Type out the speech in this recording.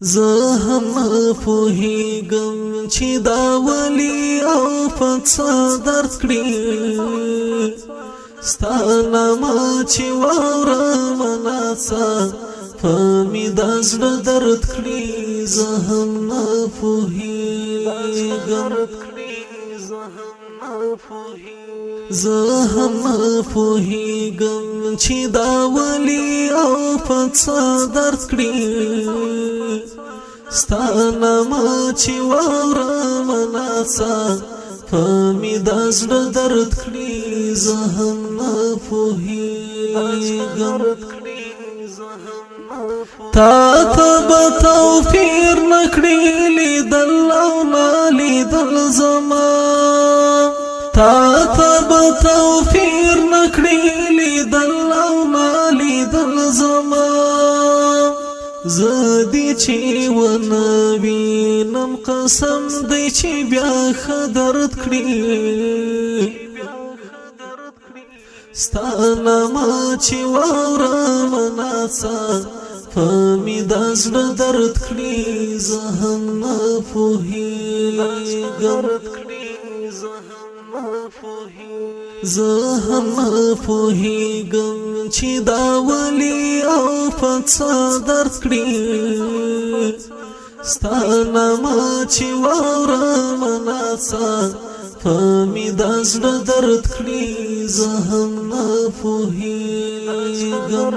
زه هم پوهیږم چې دا ولی او پڅا درد کړی ستا نامه چې واورم ناڅا په مې د زړه درد کړی زه هم پوهیږم زه هم پوهیږم چې دا ولی او پڅا درد کړی ستا نامه چې واورم ناڅا په مې د زړه درد کړی زه هم پوهیږم تا ته به توفیر نکړي لیدل او نه لیدل زما تا ته به توفیر نکړي لیدل او نه لیدل زما زه دې چې ونه وینم قسم دی چې بیا ښه درد کړي ستا نامه چې واورم ناڅا په مې د زړه درد کړي زه هم پوهیږم زه هم پوهیږم چې دا ولی او پڅا درد کړي ستا نامه چې واورم ناڅا په مې د زړه درد کړي زه هم پوهیږم